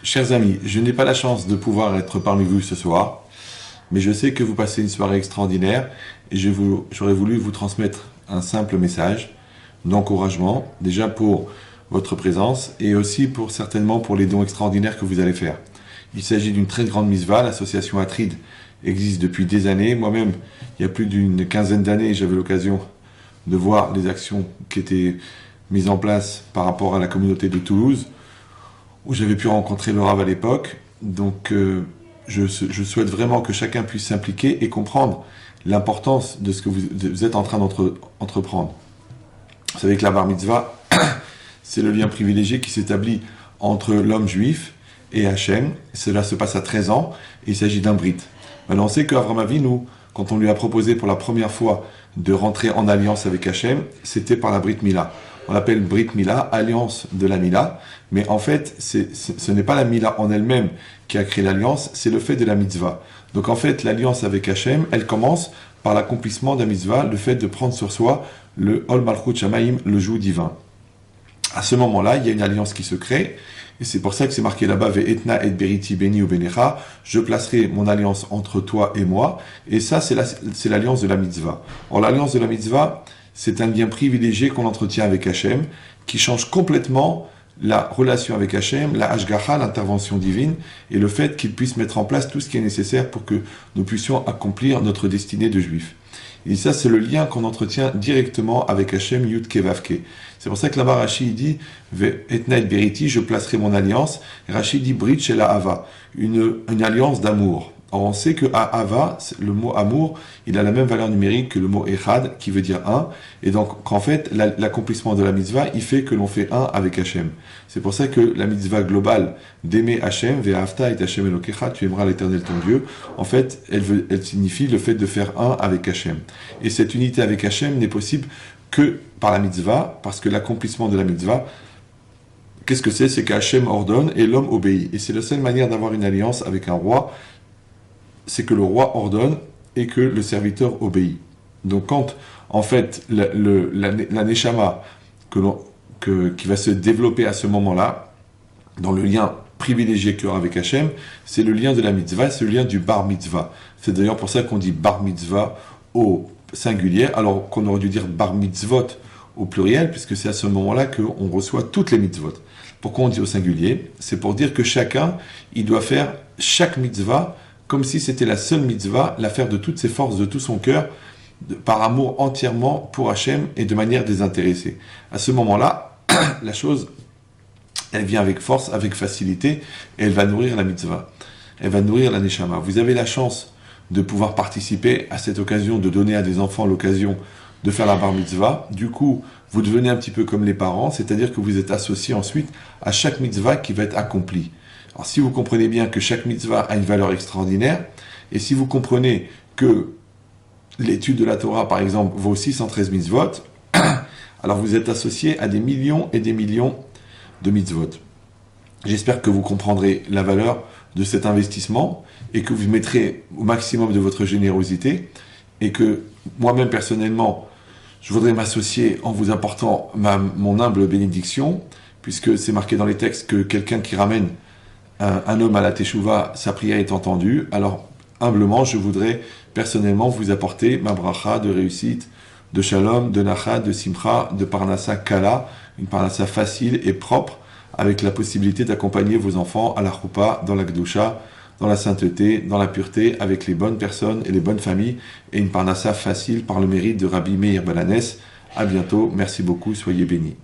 Chers amis, je n'ai pas la chance de pouvoir être parmi vous ce soir, mais je sais que vous passez une soirée extraordinaire et j'aurais voulu vous transmettre un simple message d'encouragement, déjà pour votre présence et aussi certainement pour les dons extraordinaires que vous allez faire. Il s'agit d'une très grande mitzvah, l'association Atride existe depuis des années. Moi-même, il y a plus d'une quinzaine d'années, j'avais l'occasion de voir les actions qui étaient mises en place par rapport à la communauté de Toulouse, où j'avais pu rencontrer le Rav à l'époque. Donc je souhaite vraiment que chacun puisse s'impliquer et comprendre l'importance de ce que vous êtes en train d'entreprendre. Vous savez que la bar mitzvah, c'est le lien privilégié qui s'établit entre l'homme juif et Hachem. Cela se passe à 13 ans et il s'agit d'un brit. Maintenant on sait qu'Avraham Avinu, quand on lui a proposé pour la première fois de rentrer en alliance avec Hachem, c'était par la Brit Mila. On l'appelle Brit Mila, alliance de la Mila, mais en fait, ce n'est pas la Mila en elle-même qui a créé l'alliance, c'est le fait de la mitzvah. Donc en fait, l'alliance avec Hachem, elle commence par l'accomplissement de la mitzvah, le fait de prendre sur soi le Ol Malchut Shamaim, le joug divin. À ce moment-là, il y a une alliance qui se crée, et c'est pour ça que c'est marqué là-bas, Ve'etna et beriti beni ou benecha, je placerai mon alliance entre toi et moi, et ça, c'est l'alliance de la mitzvah. Or, l'alliance de la mitzvah, c'est un lien privilégié qu'on entretient avec Hachem, qui change complètement la relation avec Hachem, la Hashgacha, l'intervention divine, et le fait qu'il puisse mettre en place tout ce qui est nécessaire pour que nous puissions accomplir notre destinée de juifs. Et ça, c'est le lien qu'on entretient directement avec Hachem, Yud Kevavke. C'est pour ça que là-bas, Rashi dit, Etna et Beriti, je placerai mon alliance. Rashi dit, Brit chez la Hava, une alliance d'amour. Or, on sait que à Hava, le mot amour, il a la même valeur numérique que le mot Echad, qui veut dire un. Et donc, qu'en fait, l'accomplissement de la mitzvah, il fait que l'on fait un avec Hachem. C'est pour ça que la mitzvah globale d'aimer Hachem, Ve'afta et Hachem Elokecha, tu aimeras l'Éternel ton Dieu, en fait, elle signifie le fait de faire un avec Hachem. Et cette unité avec Hachem n'est possible que par la mitzvah, parce que l'accomplissement de la mitzvah, qu'est-ce que c'est? C'est qu'Hachem ordonne et l'homme obéit. Et c'est la seule manière d'avoir une alliance avec un roi, c'est que le roi ordonne et que le serviteur obéit. Donc quand, en fait, la neshama qui va se développer à ce moment-là, dans le lien privilégié qu'il y aura avec Hachem, c'est le lien de la mitzvah, c'est le lien du bar mitzvah. C'est d'ailleurs pour ça qu'on dit bar mitzvah au singulier, alors qu'on aurait dû dire bar mitzvot au pluriel, puisque c'est à ce moment-là qu'on reçoit toutes les mitzvot. Pourquoi on dit au singulier? C'est pour dire que chacun, il doit faire chaque mitzvah comme si c'était la seule mitzvah, la faire de toutes ses forces, de tout son cœur, par amour entièrement pour Hachem et de manière désintéressée. À ce moment-là, la chose, elle vient avec force, avec facilité, et elle va nourrir la mitzvah. Elle va nourrir la neshama. Vous avez la chance de pouvoir participer à cette occasion, de donner à des enfants l'occasion de faire la bar mitzvah. Du coup, vous devenez un petit peu comme les parents, c'est-à-dire que vous êtes associé ensuite à chaque mitzvah qui va être accomplie. Alors si vous comprenez bien que chaque mitzvah a une valeur extraordinaire, et si vous comprenez que l'étude de la Torah, par exemple, vaut 613 mitzvot, alors vous êtes associé à des millions et des millions de mitzvot. J'espère que vous comprendrez la valeur de cet investissement et que vous mettrez au maximum de votre générosité et que moi-même personnellement, je voudrais m'associer en vous apportant mon humble bénédiction, puisque c'est marqué dans les textes que quelqu'un qui ramène un homme à la Teshuvah, sa prière est entendue. Alors, humblement, je voudrais personnellement vous apporter ma bracha de réussite, de shalom, de nachat, de simcha, de parnassa kala, une parnassa facile et propre, avec la possibilité d'accompagner vos enfants à la choupa, dans la gdusha, dans la sainteté, dans la pureté, avec les bonnes personnes et les bonnes familles, et une parnassa facile par le mérite de Rabbi Meir Balanès. À bientôt, merci beaucoup, soyez bénis.